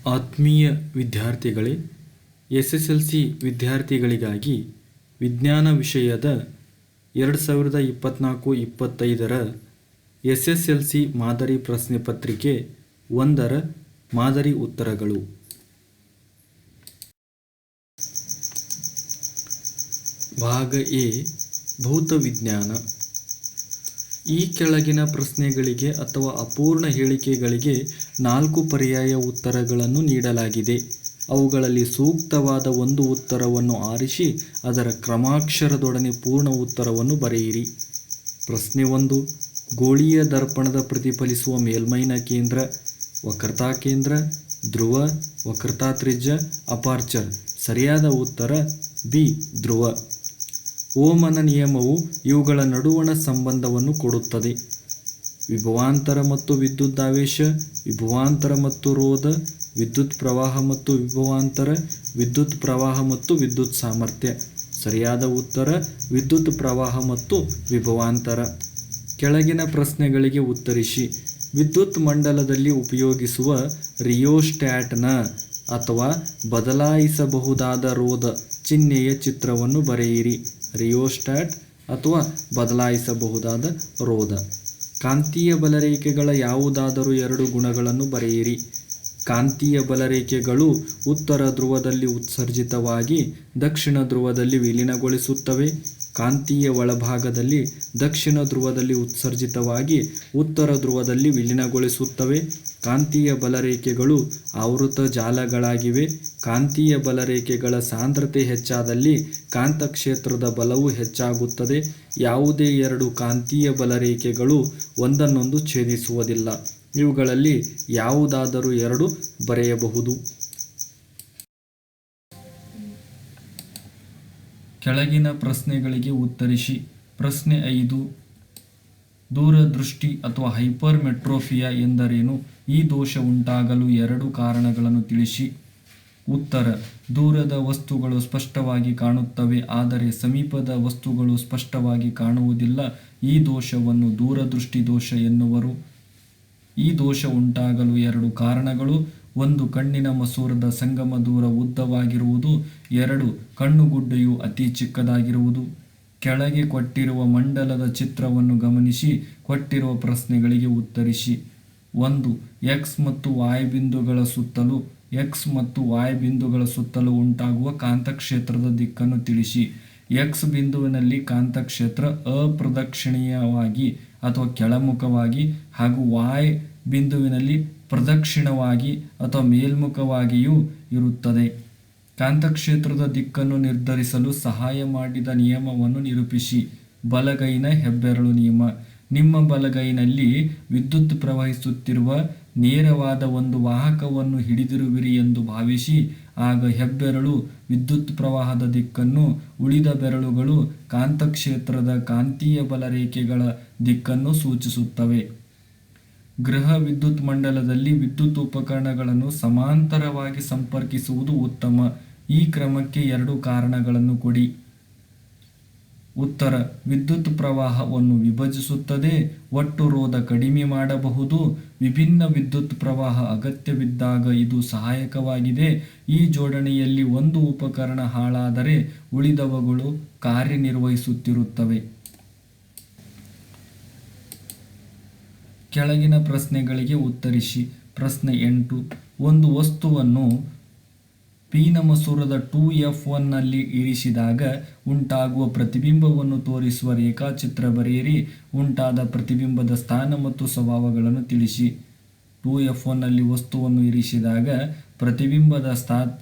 ಆತ್ಮೀಯ ವಿದ್ಯಾರ್ಥಿಗಳೇ, SSLC ವಿದ್ಯಾರ್ಥಿಗಳಿಗಾಗಿ ವಿಜ್ಞಾನ ವಿಷಯದ 2024-25ರ SSLC ಮಾದರಿ ಪ್ರಶ್ನೆ ಪತ್ರಿಕೆ 1ರ ಮಾದರಿ ಉತ್ತರಗಳು. ಭಾಗ ಎ ಭೌತವಿಜ್ಞಾನ. ಈ ಕೆಳಗಿನ ಪ್ರಶ್ನೆಗಳಿಗೆ ಅಥವಾ ಅಪೂರ್ಣ ಹೇಳಿಕೆಗಳಿಗೆ 4 ಪರ್ಯಾಯ ಉತ್ತರಗಳನ್ನು ನೀಡಲಾಗಿದೆ. ಅವುಗಳಲ್ಲಿ ಸೂಕ್ತವಾದ ಒಂದು ಉತ್ತರವನ್ನು ಆರಿಸಿ ಅದರ ಕ್ರಮಾಕ್ಷರದೊಡನೆ ಪೂರ್ಣ ಉತ್ತರವನ್ನು ಬರೆಯಿರಿ. ಪ್ರಶ್ನೆ 1. ಗೋಳೀಯ ದರ್ಪಣದ ಪ್ರತಿಫಲಿಸುವ ಮೇಲ್ಮೈನ ಕೇಂದ್ರ, ವಕ್ರತಾ ಕೇಂದ್ರ, ಧ್ರುವ, ವಕ್ರತಾ ತ್ರಿಜ್ಯ, ಅಪರ್ಚರ್. ಸರಿಯಾದ ಉತ್ತರ ಬಿ, ಧ್ರುವ. ಓಮನ ನಿಯಮವು ಇವುಗಳ ನಡುವಣ ಸಂಬಂಧವನ್ನು ಕೊಡುತ್ತದೆ. ವಿಭವಾಂತರ ಮತ್ತು ವಿದ್ಯುದಾವೇಶ, ವಿಭವಾಂತರ ಮತ್ತು ರೋಧ, ವಿದ್ಯುತ್ ಪ್ರವಾಹ ಮತ್ತು ವಿಭವಾಂತರ, ವಿದ್ಯುತ್ ಪ್ರವಾಹ ಮತ್ತು ವಿದ್ಯುತ್ ಸಾಮರ್ಥ್ಯ. ಸರಿಯಾದ ಉತ್ತರ ವಿದ್ಯುತ್ ಪ್ರವಾಹ ಮತ್ತು ವಿಭವಾಂತರ. ಕೆಳಗಿನ ಪ್ರಶ್ನೆಗಳಿಗೆ ಉತ್ತರಿಸಿ. ವಿದ್ಯುತ್ ಮಂಡಲದಲ್ಲಿ ಉಪಯೋಗಿಸುವ ರಿಯೋಸ್ಟ್ಯಾಟ್ನ ಅಥವಾ ಬದಲಾಯಿಸಬಹುದಾದ ರೋಧ ಚಿಹ್ನೆಯ ಚಿತ್ರವನ್ನು ಬರೆಯಿರಿ. ರಿಯೋಸ್ಟ್ಯಾಟ್ ಅಥವಾ ಬದಲಾಯಿಸಬಹುದಾದ ರೋಧ. ಕಾಂತೀಯ ಬಲರೇಖೆಗಳ ಯಾವುದಾದರೂ 2 ಗುಣಗಳನ್ನು ಬರೆಯಿರಿ. ಕಾಂತೀಯ ಬಲರೇಖೆಗಳು ಉತ್ತರ ಧ್ರುವದಲ್ಲಿ ಉತ್ಸರ್ಜಿತವಾಗಿ ದಕ್ಷಿಣ ಧ್ರುವದಲ್ಲಿ ವಿಲೀನಗೊಳಿಸುತ್ತವೆ. ಕಾಂತೀಯ ಒಳಭಾಗದಲ್ಲಿ ದಕ್ಷಿಣ ಧ್ರುವದಲ್ಲಿ ಉತ್ಸರ್ಜಿತವಾಗಿ ಉತ್ತರ ಧ್ರುವದಲ್ಲಿ ವಿಲೀನಗೊಳಿಸುತ್ತವೆ. ಕಾಂತೀಯ ಬಲರೇಖೆಗಳು ಆವೃತ ಜಾಲಗಳಾಗಿವೆ. ಕಾಂತೀಯ ಬಲರೇಖೆಗಳ ಸಾಂದ್ರತೆ ಹೆಚ್ಚಾದಲ್ಲಿ ಕಾಂತಕ್ಷೇತ್ರದ ಬಲವು ಹೆಚ್ಚಾಗುತ್ತದೆ. ಯಾವುದೇ 2 ಕಾಂತೀಯ ಬಲರೇಖೆಗಳು ಒಂದನ್ನೊಂದು ಛೇದಿಸುವುದಿಲ್ಲ. ಇವುಗಳಲ್ಲಿ ಯಾವುದಾದರೂ 2 ಬರೆಯಬಹುದು. ಕೆಳಗಿನ ಪ್ರಶ್ನೆಗಳಿಗೆ ಉತ್ತರಿಸಿ. ಪ್ರಶ್ನೆ 5. ದೂರದೃಷ್ಟಿ ಅಥವಾ ಹೈಪರ್ಮೆಟ್ರೋಪಿಯಾ ಎಂದರೇನು? ಈ ದೋಷ ಉಂಟಾಗಲು 2 ಕಾರಣಗಳನ್ನು ತಿಳಿಸಿ. ಉತ್ತರ. ದೂರದ ವಸ್ತುಗಳು ಸ್ಪಷ್ಟವಾಗಿ ಕಾಣುತ್ತವೆ, ಆದರೆ ಸಮೀಪದ ವಸ್ತುಗಳು ಸ್ಪಷ್ಟವಾಗಿ ಕಾಣುವುದಿಲ್ಲ. ಈ ದೋಷವನ್ನು ದೂರದೃಷ್ಟಿ ದೋಷ ಎನ್ನುವರು. ಈ ದೋಷ ಉಂಟಾಗಲು 2 ಕಾರಣಗಳು. 1. ಕಣ್ಣಿನ ಮಸೂರದ ಸಂಗಮ ದೂರ ಉದ್ದವಾಗಿರುವುದು. 2. ಕಣ್ಣುಗುಡ್ಡೆಯು ಅತಿ ಚಿಕ್ಕದಾಗಿರುವುದು. ಕೆಳಗೆ ಕೊಟ್ಟಿರುವ ಮಂಡಲದ ಚಿತ್ರವನ್ನು ಗಮನಿಸಿ ಕೊಟ್ಟಿರುವ ಪ್ರಶ್ನೆಗಳಿಗೆ ಉತ್ತರಿಸಿ. 1. X ಮತ್ತು Y ಬಿಂದುಗಳ ಸುತ್ತಲೂ X ಮತ್ತು Y ಬಿಂದುಗಳ ಸುತ್ತಲೂ ಉಂಟಾಗುವ ಕಾಂತಕ್ಷೇತ್ರದ ದಿಕ್ಕನ್ನು ತಿಳಿಸಿ. X ಬಿಂದುವಿನಲ್ಲಿ ಕಾಂತಕ್ಷೇತ್ರ ಅಪ್ರದಕ್ಷಿಣೀಯವಾಗಿ ಅಥವಾ ಕೆಳಮುಖವಾಗಿ ಹಾಗೂ Y ಬಿಂದುವಿನಲ್ಲಿ ಪ್ರದಕ್ಷಿಣವಾಗಿ ಅಥವಾ ಮೇಲ್ಮುಖವಾಗಿಯೂ ಇರುತ್ತದೆ. ಕಾಂತಕ್ಷೇತ್ರದ ದಿಕ್ಕನ್ನು ನಿರ್ಧರಿಸಲು ಸಹಾಯ ಮಾಡಿದ ನಿಯಮವನ್ನು ನಿರೂಪಿಸಿ. ಬಲಗೈನ ಹೆಬ್ಬೆರಳು ನಿಯಮ. ನಿಮ್ಮ ಬಲಗೈನಲ್ಲಿ ವಿದ್ಯುತ್ ಪ್ರವಹಿಸುತ್ತಿರುವ ನೇರವಾದ ಒಂದು ವಾಹಕವನ್ನು ಹಿಡಿದಿರುವಿರಿ ಎಂದು ಭಾವಿಸಿ. ಆಗ ಹೆಬ್ಬೆರಳು ವಿದ್ಯುತ್ ಪ್ರವಾಹದ ದಿಕ್ಕನ್ನು, ಉಳಿದ ಬೆರಳುಗಳು ಕಾಂತಕ್ಷೇತ್ರದ ಕಾಂತೀಯ ಬಲರೇಖೆಗಳ ದಿಕ್ಕನ್ನು ಸೂಚಿಸುತ್ತವೆ. ಗೃಹ ವಿದ್ಯುತ್ ಮಂಡಲದಲ್ಲಿ ವಿದ್ಯುತ್ ಉಪಕರಣಗಳನ್ನು ಸಮಾಂತರವಾಗಿ ಸಂಪರ್ಕಿಸುವುದು ಉತ್ತಮ. ಈ ಕ್ರಮಕ್ಕೆ 2 ಕಾರಣಗಳನ್ನು ಕೊಡಿ. ಉತ್ತರ. ವಿದ್ಯುತ್ ಪ್ರವಾಹವನ್ನು ವಿಭಜಿಸುತ್ತದೆ. ಒಟ್ಟು ರೋಧ ಕಡಿಮೆ ಮಾಡಬಹುದು. ವಿಭಿನ್ನ ವಿದ್ಯುತ್ ಪ್ರವಾಹ ಅಗತ್ಯವಿದ್ದಾಗ ಇದು ಸಹಾಯಕವಾಗಿದೆ. ಈ ಜೋಡಣೆಯಲ್ಲಿ ಒಂದು ಉಪಕರಣ ಹಾಳಾದರೆ ಉಳಿದವುಗಳು ಕಾರ್ಯನಿರ್ವಹಿಸುತ್ತಿರುತ್ತವೆ. ಕೆಳಗಿನ ಪ್ರಶ್ನೆಗಳಿಗೆ ಉತ್ತರಿಸಿ. ಪ್ರಶ್ನೆ 8. ಒಂದು ವಸ್ತುವನ್ನು P ನ ಮಸೂರದ 2F1 ನಲ್ಲಿ ಇರಿಸಿದಾಗ ಉಂಟಾಗುವ ಪ್ರತಿಬಿಂಬವನ್ನು ತೋರಿಸುವ ರೇಖಾಚಿತ್ರ ಬರೆಯಿರಿ. ಉಂಟಾದ ಪ್ರತಿಬಿಂಬದ ಸ್ಥಾನ ಮತ್ತು ಸ್ವಭಾವಗಳನ್ನು ತಿಳಿಸಿ. 2F1 ನಲ್ಲಿ ವಸ್ತುವನ್ನು ಇರಿಸಿದಾಗ ಪ್ರತಿಬಿಂಬದ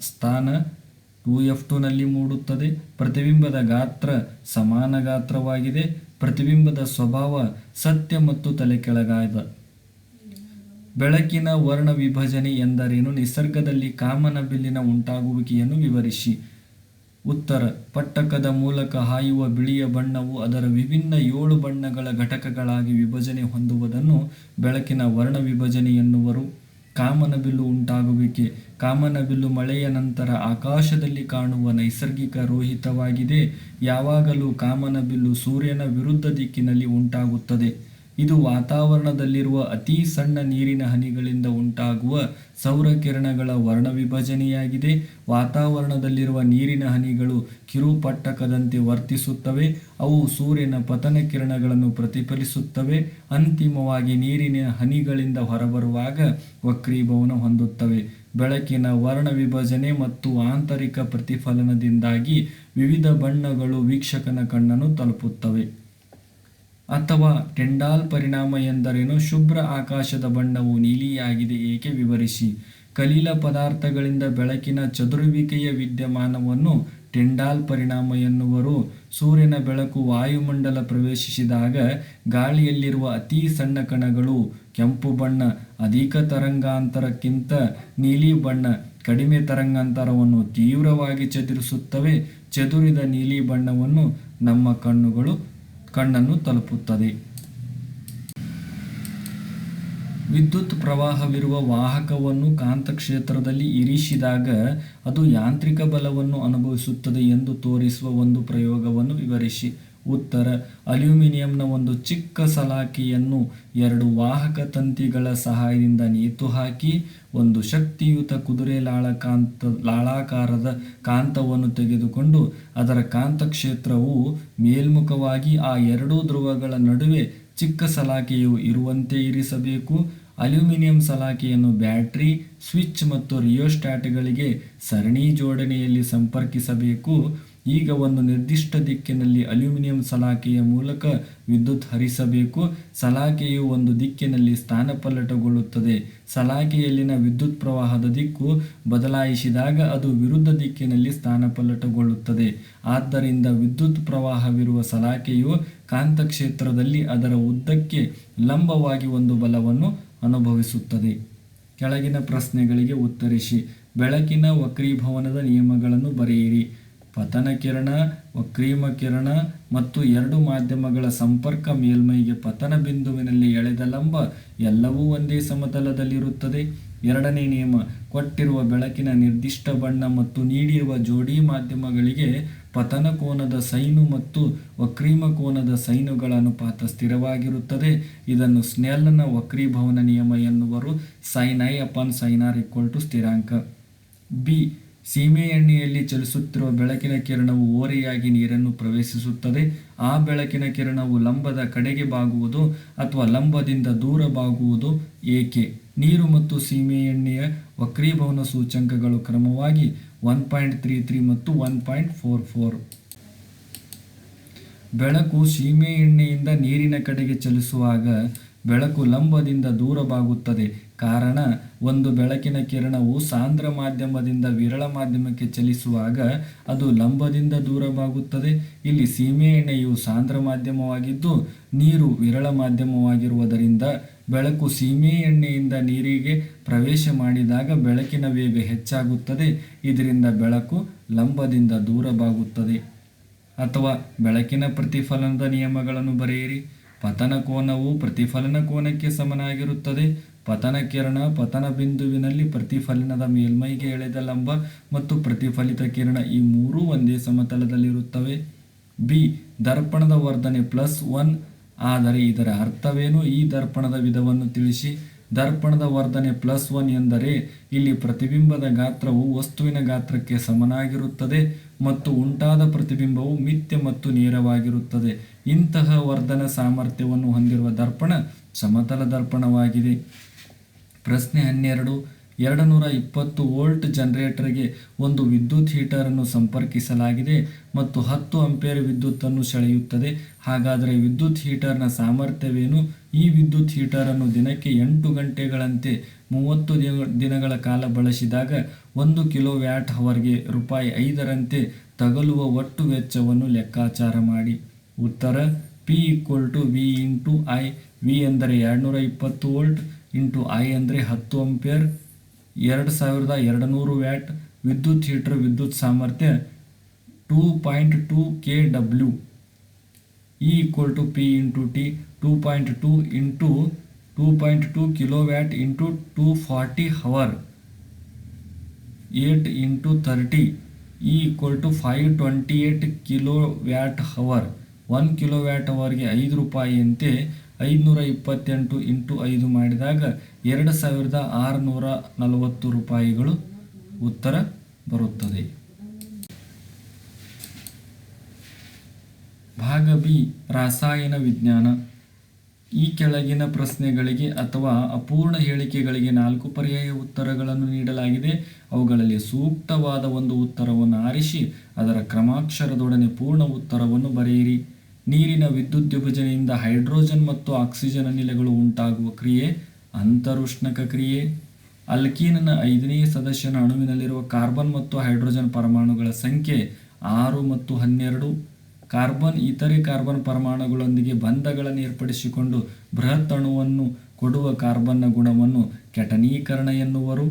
ಸ್ಥಾನ 2F2 ನಲ್ಲಿ ಮೂಡುತ್ತದೆ. ಪ್ರತಿಬಿಂಬದ ಗಾತ್ರ ಸಮಾನ ಗಾತ್ರವಾಗಿದೆ. ಪ್ರತಿಬಿಂಬದ ಸ್ವಭಾವ ಸತ್ಯ ಮತ್ತು ತಲೆಕೆಳಗಾದ. ಬೆಳಕಿನ ವರ್ಣ ವಿಭಜನೆ ಎಂದರೇನು? ನಿಸರ್ಗದಲ್ಲಿ ಕಾಮನಬಿಲ್ಲಿನ ಉಂಟಾಗುವಿಕೆಯನ್ನು ವಿವರಿಸಿ. ಉತ್ತರ. ಪಟ್ಟಕದ ಮೂಲಕ ಹಾಯುವ ಬಿಳಿಯ ಬಣ್ಣವು ಅದರ ವಿಭಿನ್ನ 7 ಬಣ್ಣಗಳ ಘಟಕಗಳಾಗಿ ವಿಭಜನೆ ಹೊಂದುವುದನ್ನು ಬೆಳಕಿನ ವರ್ಣ ವಿಭಜನೆ ಎನ್ನುವರು. ಕಾಮನಬಿಲ್ಲು ಉಂಟಾಗುವಿಕೆ. ಕಾಮನಬಿಲ್ಲು ಮಳೆಯ ನಂತರ ಆಕಾಶದಲ್ಲಿ ಕಾಣುವ ನೈಸರ್ಗಿಕ ರೋಹಿತವಾಗಿದೆ. ಯಾವಾಗಲೂ ಕಾಮನಬಿಲ್ಲು ಸೂರ್ಯನ ವಿರುದ್ಧ ದಿಕ್ಕಿನಲ್ಲಿ ಉಂಟಾಗುತ್ತದೆ. ಇದು ವಾತಾವರಣದಲ್ಲಿರುವ ಅತಿ ಸಣ್ಣ ನೀರಿನ ಹನಿಗಳಿಂದ ಉಂಟಾಗುವ ಸೌರಕಿರಣಗಳ ವರ್ಣವಿಭಜನೆಯಾಗಿದೆ. ವಾತಾವರಣದಲ್ಲಿರುವ ನೀರಿನ ಹನಿಗಳು ಕಿರುಪಟ್ಟಕದಂತೆ ವರ್ತಿಸುತ್ತವೆ. ಅವು ಸೂರ್ಯನ ಪತನ ಕಿರಣಗಳನ್ನು ಪ್ರತಿಫಲಿಸುತ್ತವೆ. ಅಂತಿಮವಾಗಿ ನೀರಿನ ಹನಿಗಳಿಂದ ಹೊರಬರುವಾಗ ವಕ್ರೀಭವನ ಹೊಂದುತ್ತವೆ. ಬೆಳಕಿನ ವರ್ಣವಿಭಜನೆ ಮತ್ತು ಆಂತರಿಕ ಪ್ರತಿಫಲನದಿಂದಾಗಿ ವಿವಿಧ ಬಣ್ಣಗಳು ವೀಕ್ಷಕನ ಕಣ್ಣನ್ನು ತಲುಪುತ್ತವೆ. ಅಥವಾ ಟೆಂಡಾಲ್ ಪರಿಣಾಮ ಎಂದರೇನು? ಶುಭ್ರ ಆಕಾಶದ ಬಣ್ಣವು ನೀಲಿಯಾಗಿದೆ ಏಕೆ? ವಿವರಿಸಿ. ಕಲಿಲ ಪದಾರ್ಥಗಳಿಂದ ಬೆಳಕಿನ ಚದುರುವಿಕೆಯ ವಿದ್ಯಮಾನವನ್ನು ಟೆಂಡಾಲ್ ಪರಿಣಾಮ ಎನ್ನುವರು. ಸೂರ್ಯನ ಬೆಳಕು ವಾಯುಮಂಡಲ ಪ್ರವೇಶಿಸಿದಾಗ ಗಾಳಿಯಲ್ಲಿರುವ ಅತಿ ಸಣ್ಣ ಕಣಗಳು ಕೆಂಪು ಬಣ್ಣ ಅಧಿಕ ತರಂಗಾಂತರಕ್ಕಿಂತ ನೀಲಿ ಬಣ್ಣ ಕಡಿಮೆ ತರಂಗಾಂತರವನ್ನು ತೀವ್ರವಾಗಿ ಚದುರಿಸುತ್ತವೆ. ಚದುರಿದ ನೀಲಿ ಬಣ್ಣವನ್ನು ನಮ್ಮ ಕಣ್ಣನ್ನು ತಲುಪುತ್ತದೆ. ವಿದ್ಯುತ್ ಪ್ರವಾಹವಿರುವ ವಾಹಕವನ್ನು ಕಾಂತಕ್ಷೇತ್ರದಲ್ಲಿ ಇರಿಸಿದಾಗ ಅದು ಯಾಂತ್ರಿಕ ಬಲವನ್ನು ಅನುಭವಿಸುತ್ತದೆ ಎಂದು ತೋರಿಸುವ ಒಂದು ಪ್ರಯೋಗವನ್ನು ವಿವರಿಸಿ. ಉತ್ತರ: ಅಲ್ಯೂಮಿನಿಯಂನ ಒಂದು ಚಿಕ್ಕ ಸಲಾಕೆಯನ್ನು ಎರಡು ವಾಹಕ ತಂತಿಗಳ ಸಹಾಯದಿಂದ ನೇತುಹಾಕಿ ಒಂದು ಶಕ್ತಿಯುತ ಕುದುರೆ ಲಾಳಾಕಾರದ ಕಾಂತವನ್ನು ತೆಗೆದುಕೊಂಡು ಅದರ ಕಾಂತಕ್ಷೇತ್ರವು ಮೇಲ್ಮುಖವಾಗಿ ಆ ಎರಡೂ ಧ್ರುವಗಳ ನಡುವೆ ಚಿಕ್ಕ ಸಲಾಕೆಯು ಇರುವಂತೆ ಇರಿಸಬೇಕು. ಅಲ್ಯೂಮಿನಿಯಂ ಸಲಾಕೆಯನ್ನು ಬ್ಯಾಟರಿ, ಸ್ವಿಚ್ ಮತ್ತು ರಿಯೋಸ್ಟಾಟ್ಗಳಿಗೆ ಸರಣಿ ಜೋಡಣೆಯಲ್ಲಿ ಸಂಪರ್ಕಿಸಬೇಕು. ಈಗ ಒಂದು ನಿರ್ದಿಷ್ಟ ದಿಕ್ಕಿನಲ್ಲಿ ಅಲ್ಯೂಮಿನಿಯಂ ಸಲಾಕೆಯ ಮೂಲಕ ವಿದ್ಯುತ್ ಹರಿಸಬೇಕು. ಸಲಾಕೆಯು ಒಂದು ದಿಕ್ಕಿನಲ್ಲಿ ಸ್ಥಾನಪಲ್ಲಟಗೊಳ್ಳುತ್ತದೆ. ಸಲಾಕೆಯಲ್ಲಿನ ವಿದ್ಯುತ್ ಪ್ರವಾಹದ ದಿಕ್ಕು ಬದಲಾಯಿಸಿದಾಗ ಅದು ವಿರುದ್ಧ ದಿಕ್ಕಿನಲ್ಲಿ ಸ್ಥಾನಪಲ್ಲಟಗೊಳ್ಳುತ್ತದೆ. ಆದ್ದರಿಂದ ವಿದ್ಯುತ್ ಪ್ರವಾಹವಿರುವ ಸಲಾಕೆಯು ಕಾಂತಕ್ಷೇತ್ರದಲ್ಲಿ ಅದರ ಉದ್ದಕ್ಕೆ ಲಂಬವಾಗಿ ಒಂದು ಬಲವನ್ನು ಅನುಭವಿಸುತ್ತದೆ. ಕೆಳಗಿನ ಪ್ರಶ್ನೆಗಳಿಗೆ ಉತ್ತರಿಸಿ. ಬೆಳಕಿನ ವಕ್ರೀಭವನದ ನಿಯಮಗಳನ್ನು ಬರೆಯಿರಿ. ಪತನ ಕಿರಣ, ವಕ್ರೀಮ ಕಿರಣ ಮತ್ತು ಎರಡು ಮಾಧ್ಯಮಗಳ ಸಂಪರ್ಕ ಮೇಲ್ಮೈಗೆ ಪತನ ಬಿಂದುವಿನಲ್ಲಿ ಎಳೆದ ಲಂಬ ಎಲ್ಲವೂ ಒಂದೇ ಸಮತಲದಲ್ಲಿರುತ್ತದೆ. ಎರಡನೇ ನಿಯಮ: ಕೊಟ್ಟಿರುವ ಬೆಳಕಿನ ನಿರ್ದಿಷ್ಟ ಬಣ್ಣ ಮತ್ತು ನೀಡಿರುವ ಜೋಡಿ ಮಾಧ್ಯಮಗಳಿಗೆ ಪತನ ಕೋನದ ಸೈನು ಮತ್ತು ವಕ್ರೀಮ ಕೋನದ ಸೈನುಗಳ ಅನುಪಾತ ಸ್ಥಿರವಾಗಿರುತ್ತದೆ. ಇದನ್ನು ಸ್ನೆಲ್ನ ವಕ್ರೀಭವನ ನಿಯಮ ಎನ್ನುವರು. sin I/sin r = ಸ್ಥಿರಾಂಕ. ಬಿ. ಸೀಮೆ ಎಣ್ಣೆಯಲ್ಲಿ ಚಲಿಸುತ್ತಿರುವ ಬೆಳಕಿನ ಕಿರಣವು ಓರೆಯಾಗಿ ನೀರನ್ನು ಪ್ರವೇಶಿಸುತ್ತದೆ. ಆ ಬೆಳಕಿನ ಕಿರಣವು ಲಂಬದ ಕಡೆಗೆ ಬಾಗುವುದು ಅಥವಾ ಲಂಬದಿಂದ ದೂರ ಬಾಗುವುದು ಏಕೆ? ನೀರು ಮತ್ತು ಸೀಮೆ ಎಣ್ಣೆಯ ವಕ್ರೀಭವನ ಸೂಚ್ಯಂಕಗಳು ಕ್ರಮವಾಗಿ 1.33 ಮತ್ತು 1.44. ಬೆಳಕು ಸೀಮೆ ಎಣ್ಣೆಯಿಂದ ನೀರಿನ ಕಡೆಗೆ ಚಲಿಸುವಾಗ ಬೆಳಕು ಲಂಬದಿಂದ ದೂರ ಬಾಗುತ್ತದೆ. ಕಾರಣ: ಒಂದು ಬೆಳಕಿನ ಕಿರಣವು ಸಾಂದ್ರ ಮಾಧ್ಯಮದಿಂದ ವಿರಳ ಮಾಧ್ಯಮಕ್ಕೆ ಚಲಿಸುವಾಗ ಅದು ಲಂಬದಿಂದ ದೂರ ಬಾಗುತ್ತದೆ. ಇಲ್ಲಿ ಸೀಮೆ ಎಣ್ಣೆಯು ಸಾಂದ್ರ ಮಾಧ್ಯಮವಾಗಿದ್ದು ನೀರು ವಿರಳ ಮಾಧ್ಯಮವಾಗಿರುವುದರಿಂದ ಬೆಳಕು ಸೀಮೆ ಎಣ್ಣೆಯಿಂದ ನೀರಿಗೆ ಪ್ರವೇಶ ಮಾಡಿದಾಗ ಬೆಳಕಿನ ವೇಗ ಹೆಚ್ಚಾಗುತ್ತದೆ. ಇದರಿಂದ ಬೆಳಕು ಲಂಬದಿಂದ ದೂರ ಬಾಗುತ್ತದೆ. ಅಥವಾ ಬೆಳಕಿನ ಪ್ರತಿಫಲನದ ನಿಯಮಗಳನ್ನು ಬರೆಯಿರಿ. ಪತನ ಕೋನವು ಪ್ರತಿಫಲನ ಕೋನಕ್ಕೆ ಸಮನಾಗಿರುತ್ತದೆ. ಪತನ ಕಿರಣ ಪತನ ಬಿಂದುವಿನಲ್ಲಿ ಪ್ರತಿಫಲನದ ಮೇಲ್ಮೈಗೆ ಎಳೆದ ಲಂಬ ಮತ್ತು ಪ್ರತಿಫಲಿತ ಕಿರಣ ಈ ಮೂರೂ ಒಂದೇ ಸಮತಲದಲ್ಲಿರುತ್ತವೆ. ಬಿ. ದರ್ಪಣದ ವರ್ಧನೆ +1 ಆದರೆ ಇದರ ಅರ್ಥವೇನು? ಈ ದರ್ಪಣದ ವಿಧವನ್ನು ತಿಳಿಸಿ. ದರ್ಪಣದ ವರ್ಧನೆ +1 ಎಂದರೆ ಇಲ್ಲಿ ಪ್ರತಿಬಿಂಬದ ಗಾತ್ರವು ವಸ್ತುವಿನ ಗಾತ್ರಕ್ಕೆ ಸಮನಾಗಿರುತ್ತದೆ ಮತ್ತು ಉಂಟಾದ ಪ್ರತಿಬಿಂಬವು ಮಿಥ್ಯ ಮತ್ತು ನೇರವಾಗಿರುತ್ತದೆ. ಇಂತಹ ವರ್ಧನ ಸಾಮರ್ಥ್ಯವನ್ನು ಹೊಂದಿರುವ ದರ್ಪಣ ಸಮತಲ ದರ್ಪಣವಾಗಿದೆ. ಪ್ರಶ್ನೆ 12. 220 ವೋಲ್ಟ್ ಜನರೇಟರ್ಗೆ ಒಂದು ವಿದ್ಯುತ್ ಹೀಟರನ್ನು ಸಂಪರ್ಕಿಸಲಾಗಿದೆ ಮತ್ತು 10 ಆಂಪಿಯರ್ ವಿದ್ಯುತ್ತನ್ನು ಸೆಳೆಯುತ್ತದೆ. ಹಾಗಾದರೆ ವಿದ್ಯುತ್ ಹೀಟರ್ನ ಸಾಮರ್ಥ್ಯವೇನು? ಈ ವಿದ್ಯುತ್ ಹೀಟರನ್ನು ದಿನಕ್ಕೆ 8 ಗಂಟೆಗಳಂತೆ 30 ದಿನಗಳ ಕಾಲ ಬಳಸಿದಾಗ 1 ಕಿಲೋವ್ಯಾಟ್ ಅವರ್ಗೆ ₹5ರಂತೆ ತಗಲುವ ಒಟ್ಟು ವೆಚ್ಚವನ್ನು ಲೆಕ್ಕಾಚಾರ ಮಾಡಿ. ಉತ್ತರ: P = V × I. V ಎಂದರೆ 220 ವೋಲ್ಟ್ × I ಅಂದರೆ 10 ಆಂಪಿಯರ್ 2200 ವ್ಯಾಟ್. ವಿದ್ಯುತ್ ಹೀಟರ್ ವಿದ್ಯುತ್ ಸಾಮರ್ಥ್ಯ 2.2 kW. E = P × T. 2.2 × 2.2 kilowatt × 240 hour 8 × 30. E = 528 kilowatt hour. 1 kilowatt ಅವರ್ಗೆ ₹5 ಅಂತೆ 528 ಇಂಟು 5 ಮಾಡಿದಾಗ 2640 ರೂಪಾಯಿಗಳು ಉತ್ತರ ಬರುತ್ತದೆ. ಭಾಗ ಬಿ ರಾಸಾಯನ ವಿಜ್ಞಾನ. ಈ ಕೆಳಗಿನ ಪ್ರಶ್ನೆಗಳಿಗೆ ಅಥವಾ ಅಪೂರ್ಣ ಹೇಳಿಕೆಗಳಿಗೆ 4 ಪರ್ಯಾಯ ಉತ್ತರಗಳನ್ನು ನೀಡಲಾಗಿದೆ. ಅವುಗಳಲ್ಲಿ ಸೂಕ್ತವಾದ ಒಂದು ಉತ್ತರವನ್ನು ಆರಿಸಿ ಅದರ ಕ್ರಮಾಕ್ಷರದೊಡನೆ ಪೂರ್ಣ ಉತ್ತರವನ್ನು ಬರೆಯಿರಿ. ನೀರಿನ ವಿದ್ಯುದ್ವಿಭಜನೆಯಿಂದ ಹೈಡ್ರೋಜನ್ ಮತ್ತು ಆಕ್ಸಿಜನ್ ಅನಿಲಗಳು ಉಂಟಾಗುವ ಕ್ರಿಯೆ ಅಂತರುಷ್ಣಕ ಕ್ರಿಯೆ. ಅಲ್ಕೀನ್ನ 5ನೇ ಸದಸ್ಯನ ಅಣುವಿನಲ್ಲಿರುವ ಕಾರ್ಬನ್ ಮತ್ತು ಹೈಡ್ರೋಜನ್ ಪರಮಾಣುಗಳ ಸಂಖ್ಯೆ 6 ಮತ್ತು 12. ಕಾರ್ಬನ್ ಇತರೆ ಕಾರ್ಬನ್ ಪರಮಾಣುಗಳೊಂದಿಗೆ ಬಂಧಗಳನ್ನು ಏರ್ಪಡಿಸಿಕೊಂಡು ಬೃಹತ್ ಅಣುವನ್ನು ಕೊಡುವ ಕಾರ್ಬನ್ನ ಗುಣವನ್ನು ಕೆಟನೀಕರಣ ಎನ್ನುವರು.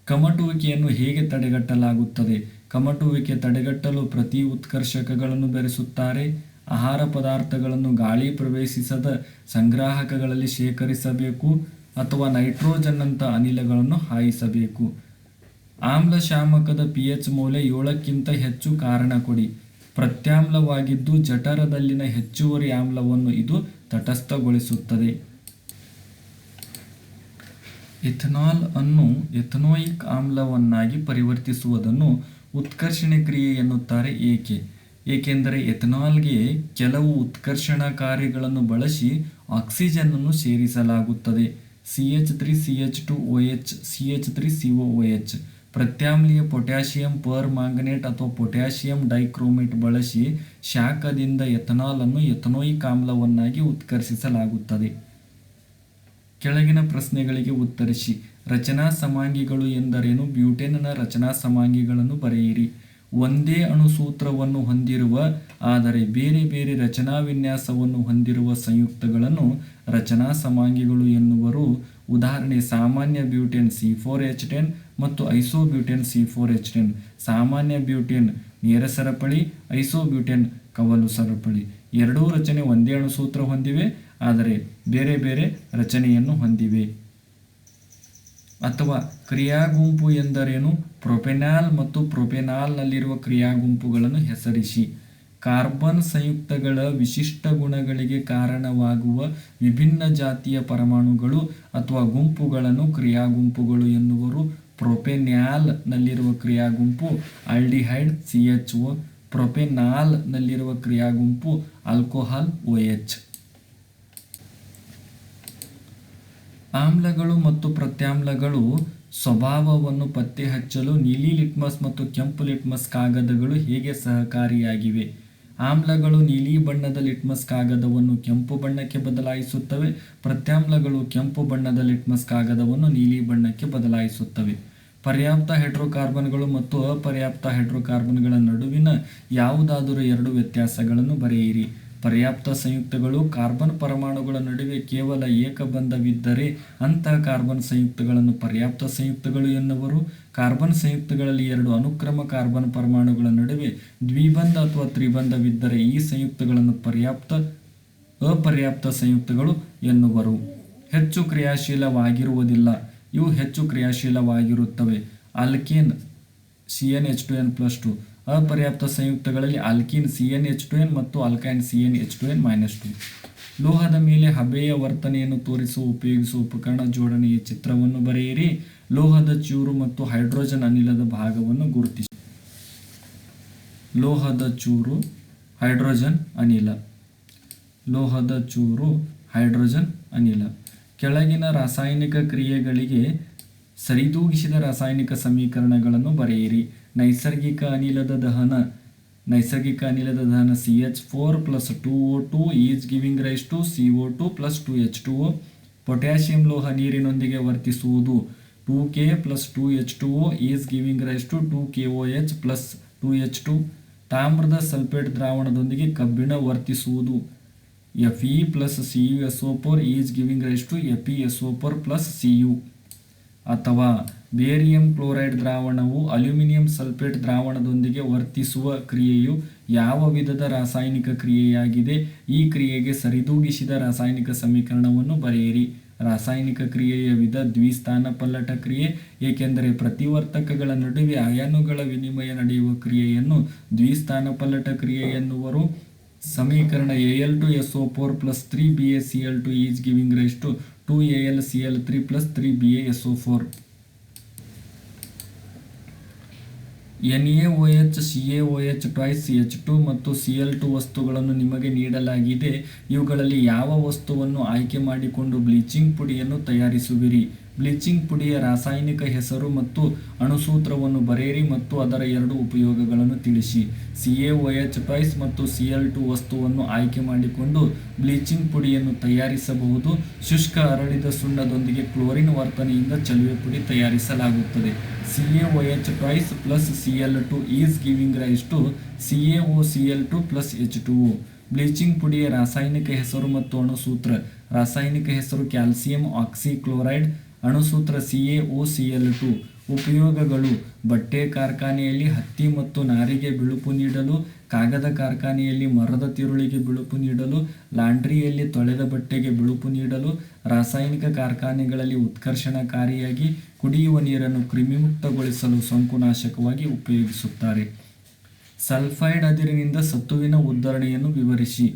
ಕಮಟುವಿಕೆಯನ್ನು ಹೇಗೆ ತಡೆಗಟ್ಟಲಾಗುತ್ತದೆ? ಕಮಟುವಿಕೆ ತಡೆಗಟ್ಟಲು ಪ್ರತಿ ಉತ್ಕರ್ಷಕಗಳನ್ನು ಬೆರೆಸುತ್ತಾರೆ. ಆಹಾರ ಪದಾರ್ಥಗಳನ್ನು ಗಾಳಿ ಪ್ರವೇಶಿಸದ ಸಂಗ್ರಾಹಕಗಳಲ್ಲಿ ಶೇಖರಿಸಬೇಕು ಅಥವಾ ನೈಟ್ರೋಜನ್ನಂಥ ಅನಿಲಗಳನ್ನು ಹಾಯಿಸಬೇಕು. ಆಮ್ಲಶಾಮಕದ pH ಮೌಲ್ಯ 7ಕ್ಕಿಂತ ಹೆಚ್ಚು ಕಾರಣ ಕೊಡಿ. ಪ್ರತ್ಯಾಮ್ಲವಾಗಿದ್ದು ಜಠರದಲ್ಲಿನ ಹೆಚ್ಚುವರಿ ಆಮ್ಲವನ್ನು ಇದು ತಟಸ್ಥಗೊಳಿಸುತ್ತದೆ. ಇಥನಾಲ್ ಅನ್ನು ಎಥನೋಯಿಕ್ ಆಮ್ಲವನ್ನಾಗಿ ಪರಿವರ್ತಿಸುವುದನ್ನು ಉತ್ಕರ್ಷಣೆ ಕ್ರಿಯೆ ಎನ್ನುತ್ತಾರೆ. ಏಕೆಂದರೆ ಎಥನಾಲ್ಗೆ ಕೆಲವು ಉತ್ಕರ್ಷಣಾ ಕಾರ್ಯಗಳನ್ನು ಬಳಸಿ ಆಕ್ಸಿಜನ್ ಅನ್ನು ಸೇರಿಸಲಾಗುತ್ತದೆ. CH3CH2OH CH3COOH. ಪ್ರತ್ಯಾಮ್ಲೀಯ ಪೊಟ್ಯಾಷಿಯಂ ಪರ್ ಮ್ಯಾಂಗನೇಟ್ ಅಥವಾ ಪೊಟ್ಯಾಷಿಯಂ ಡೈಕ್ರೋಮೇಟ್ ಬಳಸಿ ಶಾಖದಿಂದ ಎಥನಾಲ್ ಅನ್ನು ಎಥನೋಯಿಕ್ ಆಮ್ಲವನ್ನಾಗಿ ಉತ್ಕರ್ಷಿಸಲಾಗುತ್ತದೆ. ಕೆಳಗಿನ ಪ್ರಶ್ನೆಗಳಿಗೆ ಉತ್ತರಿಸಿ. ರಚನಾ ಸಮಾಂಗಿಗಳು ಎಂದರೇನು? ಬ್ಯೂಟೇನ್ನ ರಚನಾ ಸಮಾಂಗಿಗಳನ್ನು ಬರೆಯಿರಿ. ಒಂದೇ ಅಣುಸೂತ್ರವನ್ನು ಹೊಂದಿರುವ ಆದರೆ ಬೇರೆ ಬೇರೆ ರಚನಾ ವಿನ್ಯಾಸವನ್ನು ಹೊಂದಿರುವ ಸಂಯುಕ್ತಗಳನ್ನು ರಚನಾ ಸಮಾಂಗಿಗಳು ಎನ್ನುವರು. ಉದಾಹರಣೆ ಸಾಮಾನ್ಯ ಬ್ಯೂಟೇನ್ C4H10 ಮತ್ತು ಐಸೋಬ್ಯೂಟೇನ್ C4H10. ಸಾಮಾನ್ಯ ಬ್ಯೂಟೇನ್ ನೇರ ಸರಪಳಿ, ಐಸೋಬ್ಯೂಟೇನ್ ಕವಲು ಸರಪಳಿ. ಎರಡೂ ರಚನೆ ಒಂದೇ ಅಣುಸೂತ್ರ ಹೊಂದಿವೆ ಆದರೆ ಬೇರೆ ಬೇರೆ ರಚನೆಯನ್ನು ಹೊಂದಿವೆ. ಅಥವಾ ಕ್ರಿಯಾಗುಂಪು ಎಂದರೇನು? ಪ್ರೊಪೆನಾಲ್ ಮತ್ತು ಪ್ರೊಪೆನಾಲ್ನಲ್ಲಿರುವ ಕ್ರಿಯಾಗುಂಪುಗಳನ್ನು ಹೆಸರಿಸಿ. ಕಾರ್ಬನ್ ಸಂಯುಕ್ತಗಳ ವಿಶಿಷ್ಟ ಗುಣಗಳಿಗೆ ಕಾರಣವಾಗುವ ವಿಭಿನ್ನ ಜಾತಿಯ ಪರಮಾಣುಗಳು ಅಥವಾ ಗುಂಪುಗಳನ್ನು ಕ್ರಿಯಾಗುಂಪುಗಳು ಎನ್ನುವರು. ಪ್ರೊಪೆನ್ಯಾಲ್ನಲ್ಲಿರುವ ಕ್ರಿಯಾಗುಂಪು ಆಲ್ಡಿಹೈಡ್ CHO. ಪ್ರೊಪೆನಾಲ್ನಲ್ಲಿರುವ ಕ್ರಿಯಾಗುಂಪು ಆಲ್ಕೋಹಾಲ್ OH. ಆಮ್ಲಗಳು ಮತ್ತು ಪ್ರತ್ಯಾಮ್ಲಗಳು ಸ್ವಭಾವವನ್ನು ಪತ್ತೆ ಹಚ್ಚಲು ನೀಲಿ ಲಿಟ್ಮಸ್ ಮತ್ತು ಕೆಂಪು ಲಿಟ್ಮಸ್ ಕಾಗದಗಳು ಹೇಗೆ ಸಹಕಾರಿಯಾಗಿವೆ? ಆಮ್ಲಗಳು ನೀಲಿ ಬಣ್ಣದ ಲಿಟ್ಮಸ್ ಕಾಗದವನ್ನು ಕೆಂಪು ಬಣ್ಣಕ್ಕೆ ಬದಲಾಯಿಸುತ್ತವೆ. ಪ್ರತ್ಯಾಮ್ಲಗಳು ಕೆಂಪು ಬಣ್ಣದ ಲಿಟ್ಮಸ್ ಕಾಗದವನ್ನು ನೀಲಿ ಬಣ್ಣಕ್ಕೆ ಬದಲಾಯಿಸುತ್ತವೆ. ಪರ್ಯಾಪ್ತ ಹೈಡ್ರೋಕಾರ್ಬನ್ಗಳು ಮತ್ತು ಅಪರ್ಯಾಪ್ತ ಹೈಡ್ರೋಕಾರ್ಬನ್ಗಳ ನಡುವಿನ ಯಾವುದಾದರೂ 2 ವ್ಯತ್ಯಾಸಗಳನ್ನು ಬರೆಯಿರಿ. ಪರ್ಯಾಪ್ತ ಸಂಯುಕ್ತಗಳು ಕಾರ್ಬನ್ ಪರಮಾಣುಗಳ ನಡುವೆ ಕೇವಲ ಏಕಬಂಧವಿದ್ದರೆ ಅಂತಹ ಕಾರ್ಬನ್ ಸಂಯುಕ್ತಗಳನ್ನು ಪರ್ಯಾಪ್ತ ಸಂಯುಕ್ತಗಳು ಎನ್ನುವರು. ಕಾರ್ಬನ್ ಸಂಯುಕ್ತಗಳಲ್ಲಿ 2 ಅನುಕ್ರಮ ಕಾರ್ಬನ್ ಪರಮಾಣುಗಳ ನಡುವೆ ದ್ವಿಬಂಧ ಅಥವಾ ತ್ರಿಬಂಧವಿದ್ದರೆ ಈ ಸಂಯುಕ್ತಗಳನ್ನು ಅಪರ್ಯಾಪ್ತ ಸಂಯುಕ್ತಗಳು ಎನ್ನುವರು. ಹೆಚ್ಚು ಕ್ರಿಯಾಶೀಲವಾಗಿರುವುದಿಲ್ಲ. ಇವು ಹೆಚ್ಚು ಕ್ರಿಯಾಶೀಲವಾಗಿರುತ್ತವೆ. Alkane CnH2n+2. ಅಪರ್ಯಾಪ್ತ ಸಂಯುಕ್ತಗಳಲ್ಲಿ ಆಲ್ಕೀನ್ CnH2n ಮತ್ತು ಆಲ್ಕೈನ್ CnH2n-2. ಲೋಹದ ಮೇಲೆ ಹಬೆಯ ವರ್ತನೆಯನ್ನು ಉಪಯೋಗಿಸುವ ಉಪಕರಣ ಜೋಡಣೆಯ ಚಿತ್ರವನ್ನು ಬರೆಯಿರಿ. ಲೋಹದ ಚೂರು ಮತ್ತು ಹೈಡ್ರೋಜನ್ ಅನಿಲದ ಭಾಗವನ್ನು ಗುರುತಿಸಿ. ಲೋಹದ ಚೂರು, ಹೈಡ್ರೋಜನ್ ಅನಿಲ. ಲೋಹದ ಚೂರು, ಹೈಡ್ರೋಜನ್ ಅನಿಲ. ಕೆಳಗಿನ ರಾಸಾಯನಿಕ ಕ್ರಿಯೆಗಳಿಗೆ ಸರಿದೂಗಿಸಿದ ರಾಸಾಯನಿಕ ಸಮೀಕರಣಗಳನ್ನು ಬರೆಯಿರಿ. ನೈಸರ್ಗಿಕ ಅನಿಲದ ದಹನ CH4+2O2 is giving rise to CO2+2H2O. Potassium ಲೋಹ ನೀರಿನೊಂದಿಗೆ ವರ್ತಿಸುವುದು 2K+2H2O is giving rise to 2KOH+2H2. ತಾಮ್ರದ ಸಲ್ಫೇಟ್ ದ್ರಾವಣದೊಂದಿಗೆ ಕಬ್ಬಿಣ ವರ್ತಿಸುವುದು Fe+CuSO4 is giving rise to FeSO4+Cu. ಅಥವಾ ಬೇರಿಯಂ ಕ್ಲೋರೈಡ್ ದ್ರಾವಣವು ಅಲ್ಯೂಮಿನಿಯಂ ಸಲ್ಫೇಟ್ ದ್ರಾವಣದೊಂದಿಗೆ ವರ್ತಿಸುವ ಕ್ರಿಯೆಯು ಯಾವ ವಿಧದ ರಾಸಾಯನಿಕ ಕ್ರಿಯೆಯಾಗಿದೆ? ಈ ಕ್ರಿಯೆಗೆ ಸರಿದೂಗಿಸಿದ ರಾಸಾಯನಿಕ ಸಮೀಕರಣವನ್ನು ಬರೆಯಿರಿ. ರಾಸಾಯನಿಕ ಕ್ರಿಯೆಯ ವಿಧ ದ್ವಿಸ್ಥಾನಪಲ್ಲಟ ಕ್ರಿಯೆ. ಏಕೆಂದರೆ ಪ್ರತಿವರ್ತಕಗಳ ನಡುವೆ ಅಯಾನುಗಳ ವಿನಿಮಯ ನಡೆಯುವ ಕ್ರಿಯೆಯನ್ನು ದ್ವಿಸ್ಥಾನಪಲ್ಲಟ ಕ್ರಿಯೆ ಎನ್ನುವರು. ಸಮೀಕರಣ Al2SO4 plus 3BaCl2 is giving rise to 2AlCl3 plus 3BaSO4. NaOH, CaOH twice H2 ಮತ್ತು Cl2 ವಸ್ತುಗಳನ್ನು ನಿಮಗೆ ನೀಡಲಾಗಿದೆ. ಇವುಗಳಲ್ಲಿ ಯಾವ ವಸ್ತುವನ್ನು ಆಯ್ಕೆ ಮಾಡಿಕೊಂಡು ಬ್ಲೀಚಿಂಗ್ ಪುಡಿಯನ್ನು ತಯಾರಿಸುವಿರಿ? ಬ್ಲೀಚಿಂಗ್ ಪುಡಿಯ ರಾಸಾಯನಿಕ ಹೆಸರು ಮತ್ತು ಅಣುಸೂತ್ರವನ್ನು ಬರೆಯಿರಿ ಮತ್ತು ಅದರ ಎರಡು ಉಪಯೋಗಗಳನ್ನು ತಿಳಿಸಿ. CaOH ಟ್ವೈಸ್ ಮತ್ತು Cl2 ವಸ್ತುವನ್ನು ಆಯ್ಕೆ ಮಾಡಿಕೊಂಡು ಬ್ಲೀಚಿಂಗ್ ಪುಡಿಯನ್ನು ತಯಾರಿಸಬಹುದು. ಶುಷ್ಕ ಅರಳಿದ ಸುಣ್ಣದೊಂದಿಗೆ ಕ್ಲೋರಿನ್ ವರ್ತನೆಯಿಂದ ಚಲುವೆ ಪುಡಿ ತಯಾರಿಸಲಾಗುತ್ತದೆ. CaOH twice plus Cl2 is giving rise to CaOCl2 plus H2O. Bleaching ಪುಡಿಯ ರಾಸಾಯನಿಕ ಹೆಸರು ಮತ್ತು ಅಣುಸೂತ್ರ. ರಾಸಾಯನಿಕ ಹೆಸರು ಕ್ಯಾಲ್ಸಿಯಂ ಆಕ್ಸಿಕ್ಲೋರೈಡ್, ಅಣುಸೂತ್ರ CaOCl2. ಉಪಯೋಗಗಳು: ಬಟ್ಟೆ ಕಾರ್ಖಾನೆಯಲ್ಲಿ ಹತ್ತಿ ಮತ್ತು ನಾರಿಗೆ ಬಿಳುಪು ನೀಡಲು, ಕಾಗದ ಕಾರ್ಖಾನೆಯಲ್ಲಿ ಮರದ ತಿರುಳಿಗೆ ಬಿಳುಪು ನೀಡಲು, ಲಾಂಡ್ರಿಯಲ್ಲಿ ತೊಳೆದ ಬಟ್ಟೆಗೆ ಬಿಳುಪು ನೀಡಲು, ರಾಸಾಯನಿಕ ಕಾರ್ಖಾನೆಗಳಲ್ಲಿ ಉತ್ಕರ್ಷಣಕಾರಿಯಾಗಿ ಕುಡಿಯುವ ನೀರನ್ನು ಕ್ರಿಮಿಮುಕ್ತಗೊಳಿಸಲು ಸೋಂಕುನಾಶಕವಾಗಿ ಉಪಯೋಗಿಸುತ್ತಾರೆ. ಸಲ್ಫೈಡ್ ಅದಿರಿನಿಂದ ಸತುವಿನ ಉದ್ಧರಣೆಯನ್ನು ವಿವರಿಸಿ.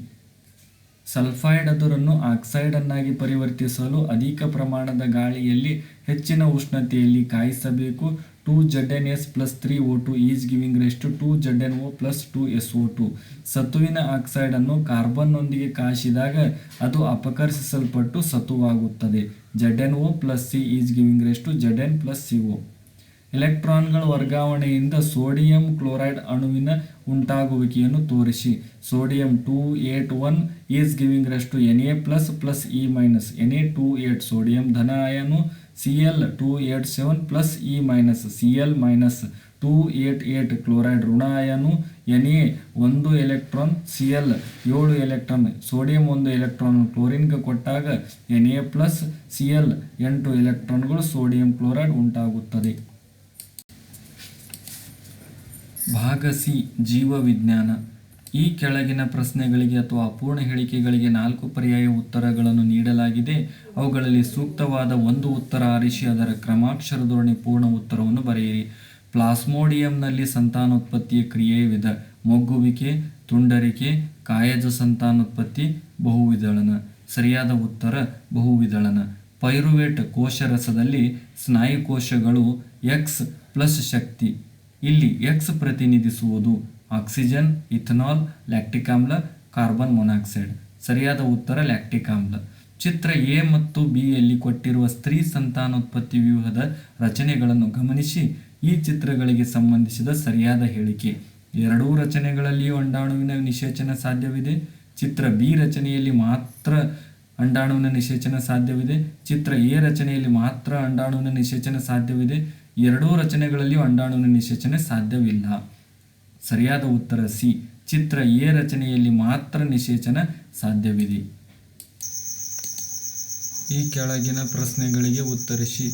ಸಲ್ಫೈಡ್ ಅದುರನ್ನು ಆಕ್ಸೈಡ್ ಅನ್ನಾಗಿ ಪರಿವರ್ತಿಸಲು ಅಧಿಕ ಪ್ರಮಾಣದ ಗಾಳಿಯಲ್ಲಿ ಹೆಚ್ಚಿನ ಉಷ್ಣತೆಯಲ್ಲಿ ಕಾಯಿಸಬೇಕು. 2ZnS plus 3O2 is giving rise to 2ZnO plus 2SO2. ಸತುವಿನ ಆಕ್ಸೈಡ್ ಅನ್ನು ಕಾರ್ಬನ್ನೊಂದಿಗೆ ಕಾಯಿಸಿದಾಗ ಅದು ಅಪಕರ್ಷಿಸಲ್ಪಟ್ಟು ಸತುವಾಗುತ್ತದೆ. ZnO plus C is giving rise to Zn plus CO. ಎಲೆಕ್ಟ್ರಾನ್ಗಳ ವರ್ಗಾವಣೆಯಿಂದ ಸೋಡಿಯಂ ಕ್ಲೋರೈಡ್ ಅಣುವಿನ ಉಂಟಾಗುವಿಕೆಯನ್ನು ತೋರಿಸಿ. Sodium 281 is giving rise to Na plus plus E minus. Na28 sodium ಧನ ಅಯಾನು. Cl 287 plus E minus. Cl minus 288 chloride ಋಣ ಅಯಾನು. Na 1 electron, Cl 7 electron. Sodium 1 electron ಕ್ಲೋರಿನ್ಗೆ ಕೊಟ್ಟಾಗ Na ಪ್ಲಸ್ Cl 8 ಎಲೆಕ್ಟ್ರಾನ್ಗಳು ಸೋಡಿಯಂ ಕ್ಲೋರೈಡ್ ಉಂಟಾಗುತ್ತದೆ. ಭಾಗ ಸಿ ಜೀವವಿಜ್ಞಾನ. ಈ ಕೆಳಗಿನ ಪ್ರಶ್ನೆಗಳಿಗೆ ಅಥವಾ ಅಪೂರ್ಣ ಹೇಳಿಕೆಗಳಿಗೆ 4 ಪರ್ಯಾಯ ಉತ್ತರಗಳನ್ನು ನೀಡಲಾಗಿದೆ. ಅವುಗಳಲ್ಲಿ ಸೂಕ್ತವಾದ ಒಂದು ಉತ್ತರ ಆರಿಸಿ ಅದರ ಕ್ರಮಾಕ್ಷರ ಧೋರಣೆ ಪೂರ್ಣ ಉತ್ತರವನ್ನು ಬರೆಯಿರಿ. ಪ್ಲಾಸ್ಮೋಡಿಯಂನಲ್ಲಿ ಸಂತಾನೋತ್ಪತ್ತಿಯ ಕ್ರಿಯೆಯ ವಿಧ: ಮೊಗ್ಗುವಿಕೆ, ತುಂಡರಿಕೆ, ಕಾಯಜ ಸಂತಾನೋತ್ಪತ್ತಿ, ಬಹುವಿದಳನ. ಸರಿಯಾದ ಉತ್ತರ ಬಹುವಿದಳನ. ಪೈರುವೇಟ್ ಕೋಶರಸದಲ್ಲಿ ಸ್ನಾಯುಕೋಶಗಳು X ಪ್ಲಸ್ ಶಕ್ತಿ. ಇಲ್ಲಿ X ಪ್ರತಿನಿಧಿಸುವುದು ಆಕ್ಸಿಜನ್, ಇಥನಾಲ್, ಲ್ಯಾಕ್ಟಿಕ್ ಆಮ್ಲ, ಕಾರ್ಬನ್ ಮೊನಾಕ್ಸೈಡ್. ಸರಿಯಾದ ಉತ್ತರ ಲ್ಯಾಕ್ಟಿಕ್ ಆಮ್ಲ. ಚಿತ್ರ ಎ ಮತ್ತು ಬಿ ಯಲ್ಲಿ ಕೊಟ್ಟಿರುವ ಸ್ತ್ರೀ ಸಂತಾನೋತ್ಪತ್ತಿ ವ್ಯೂಹದ ರಚನೆಗಳನ್ನು ಗಮನಿಸಿ. ಈ ಚಿತ್ರಗಳಿಗೆ ಸಂಬಂಧಿಸಿದ ಸರಿಯಾದ ಹೇಳಿಕೆ: ಎರಡೂ ರಚನೆಗಳಲ್ಲಿಯೂ ಅಂಡಾಣುವಿನ ನಿಷೇಚನ ಸಾಧ್ಯವಿದೆ. ಚಿತ್ರ ಬಿ ರಚನೆಯಲ್ಲಿ ಮಾತ್ರ ಅಂಡಾಣುವಿನ ನಿಷೇಚನ ಸಾಧ್ಯವಿದೆ. ಚಿತ್ರ ಎ ರಚನೆಯಲ್ಲಿ ಮಾತ್ರ ಅಂಡಾಣುವಿನ ನಿಷೇಚನ ಸಾಧ್ಯವಿದೆ. ಎರಡೂ ರಚನೆಗಳಲ್ಲಿಯೂ ಅಂಡಾಣುವಿನ ನಿಷೇಚನೆ ಸಾಧ್ಯವಿಲ್ಲ. ಸರಿಯಾದ ಉತ್ತರ ಸಿ. ಚಿತ್ರ ಎ ರಚನೆಯಲ್ಲಿ ಮಾತ್ರ ನಿಷೇಚನ ಸಾಧ್ಯವಿದೆ. ಈ ಕೆಳಗಿನ ಪ್ರಶ್ನೆಗಳಿಗೆ ಉತ್ತರಿಸಿ.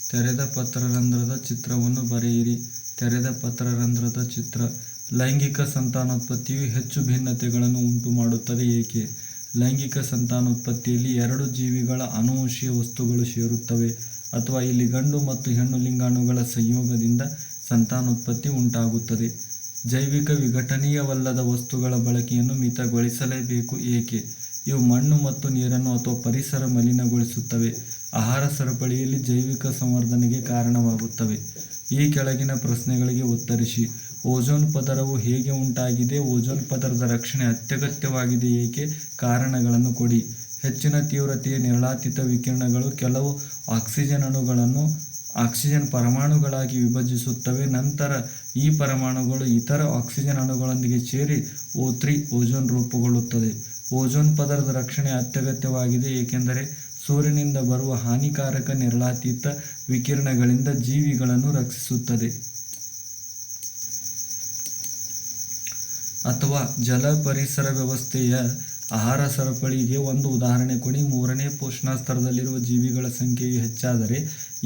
ತೆರೆದ ಪತ್ರರಂಧ್ರದ ಚಿತ್ರವನ್ನು ಬರೆಯಿರಿ. ತೆರೆದ ಪತ್ರರಂಧ್ರದ ಚಿತ್ರ. ಲೈಂಗಿಕ ಸಂತಾನೋತ್ಪತ್ತಿಯು ಹೆಚ್ಚು ಭಿನ್ನತೆಗಳನ್ನು ಉಂಟು ಮಾಡುತ್ತದೆ ಏಕೆ? ಲೈಂಗಿಕ ಸಂತಾನೋತ್ಪತ್ತಿಯಲ್ಲಿ ಎರಡು ಜೀವಿಗಳ ಅನುವಂಶೀಯ ವಸ್ತುಗಳು ಸೇರುತ್ತವೆ ಅಥವಾ ಇಲ್ಲಿ ಗಂಡು ಮತ್ತು ಹೆಣ್ಣು ಲಿಂಗಾಣುಗಳ ಸಂಯೋಗದಿಂದ ಸಂತಾನೋತ್ಪತ್ತಿ ಉಂಟಾಗುತ್ತದೆ. ಜೈವಿಕ ವಿಘಟನೀಯವಲ್ಲದ ವಸ್ತುಗಳ ಬಳಕೆಯನ್ನು ಮಿತಗೊಳಿಸಲೇಬೇಕು ಏಕೆ? ಇವು ಮಣ್ಣು ಮತ್ತು ನೀರನ್ನು ಅಥವಾ ಪರಿಸರ ಮಲಿನಗೊಳಿಸುತ್ತವೆ. ಆಹಾರ ಸರಪಳಿಯಲ್ಲಿ ಜೈವಿಕ ಸಂವರ್ಧನೆಗೆ ಕಾರಣವಾಗುತ್ತವೆ. ಈ ಕೆಳಗಿನ ಪ್ರಶ್ನೆಗಳಿಗೆ ಉತ್ತರಿಸಿ. ಓಝೋನ್ ಪದರವು ಹೇಗೆ ಉಂಟಾಗಿದೆ? ಓಝೋನ್ ಪದರದ ರಕ್ಷಣೆ ಅತ್ಯಗತ್ಯವಾಗಿದೆ ಏಕೆ? ಕಾರಣಗಳನ್ನು ಕೊಡಿ. ಹೆಚ್ಚಿನ ತೀವ್ರತೆಯ ನೇರಳಾತೀತ ವಿಕಿರಣಗಳು ಕೆಲವು ಆಕ್ಸಿಜನ್ ಅಣುಗಳನ್ನು ಆಕ್ಸಿಜನ್ ಪರಮಾಣುಗಳಾಗಿ ವಿಭಜಿಸುತ್ತವೆ. ನಂತರ ಈ ಪರಮಾಣುಗಳು ಇತರ ಆಕ್ಸಿಜನ್ ಅಣುಗಳೊಂದಿಗೆ ಸೇರಿ O3 ಓಝೋನ್ ರೂಪುಗೊಳ್ಳುತ್ತದೆ. ಓಝೋನ್ ಪದರದ ರಕ್ಷಣೆ ಅತ್ಯಗತ್ಯವಾಗಿದೆ ಏಕೆಂದರೆ ಸೂರ್ಯನಿಂದ ಬರುವ ಹಾನಿಕಾರಕ ನೇರಳಾತೀತ ವಿಕಿರಣಗಳಿಂದ ಜೀವಿಗಳನ್ನು ರಕ್ಷಿಸುತ್ತದೆ. ಅಥವಾ ಜಲ ಪರಿಸರ ವ್ಯವಸ್ಥೆಯ ಆಹಾರ ಸರಪಳಿಗೆ ಒಂದು ಉದಾಹರಣೆ ಕೊಡಿ. 3ನೇ ಪೋಷಣ ಸ್ತರದಲ್ಲಿರುವ ಜೀವಿಗಳ ಸಂಖ್ಯೆಯು ಹೆಚ್ಚಾದರೆ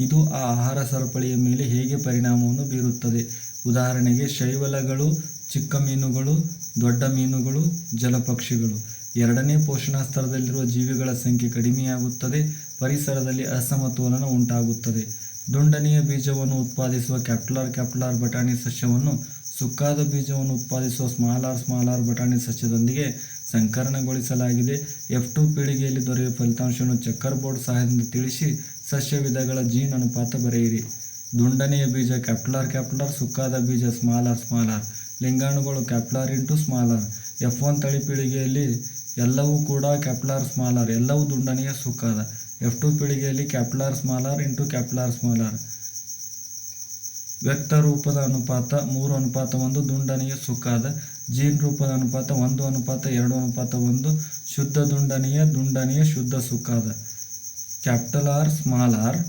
ಇದು ಆ ಆಹಾರ ಸರಪಳಿಯ ಮೇಲೆ ಹೇಗೆ ಪರಿಣಾಮವನ್ನು ಬೀರುತ್ತದೆ? ಉದಾಹರಣೆಗೆ ಶೈವಲಗಳು, ಚಿಕ್ಕ ಮೀನುಗಳು, ದೊಡ್ಡ ಮೀನುಗಳು, ಜಲಪಕ್ಷಿಗಳು. 2ನೇ ಪೋಷಣ ಸ್ತರದಲ್ಲಿರುವ ಜೀವಿಗಳ ಸಂಖ್ಯೆ ಕಡಿಮೆಯಾಗುತ್ತದೆ. ಪರಿಸರದಲ್ಲಿ ಅಸಮತೋಲನ ಉಂಟಾಗುತ್ತದೆ. ದುಂಡನೆಯ ಬೀಜವನ್ನು ಉತ್ಪಾದಿಸುವ ಕ್ಯಾಪ್ಟುಲಾರ್ ಬಟಾಣಿ ಸಸ್ಯವನ್ನು ಸುಕ್ಕಾದ ಬೀಜವನ್ನು ಉತ್ಪಾದಿಸುವ ಸ್ಮಾಲ್ ಆರ್ ಬಟಾಣಿ ಸಸ್ಯದೊಂದಿಗೆ ಸಂಕಲನಗೊಳಿಸಲಾಗಿದೆ. F2 ಪೀಳಿಗೆಯಲ್ಲಿ ದೊರೆಯುವ ಫಲಿತಾಂಶವನ್ನು ಚೆಕ್ಕರ್ ಬೋರ್ಡ್ ಸಹಾಯದಿಂದ ತಿಳಿಸಿ ಸಸ್ಯ ವಿಧಗಳ ಜೀನ್ ಅನುಪಾತ ಬರೆಯಿರಿ. ದುಂಡನೆಯ ಬೀಜ ಕ್ಯಾಪ್ಯುಲಾರ್, ಸುಕ್ಕಾದ ಬೀಜ ಸ್ಮಾಲರ್. ಲಿಂಗಾಣುಗಳು ಕ್ಯಾಪ್ಯುಲಾರ್ F1 ತಳಿ ಪೀಳಿಗೆಯಲ್ಲಿ ಎಲ್ಲವೂ ಕೂಡ ಕ್ಯಾಪ್ಯುಲಾರ್ ಎಲ್ಲವೂ ದುಂಡನೆಯ ಸುಕ್ಕಾದ. F2 ಪೀಳಿಗೆಯಲ್ಲಿ ಕ್ಯಾಪ್ಯುಲಾರ್. ವ್ಯಕ್ತ ರೂಪದ ಅನುಪಾತ 3:1 ದುಂಡನೆಯ ಸುಕ್ಕಾದ. ಜೀನ್ ರೂಪದ ಅನುಪಾತ 1:2:1 ಶುದ್ಧ ದುಂಡನೆಯ ಶುದ್ಧ ಸುಕ್ಕಾದ. ಕ್ಯಾಪ್ಯುಲಾರ್ ಸ್ಮಾಲರ್.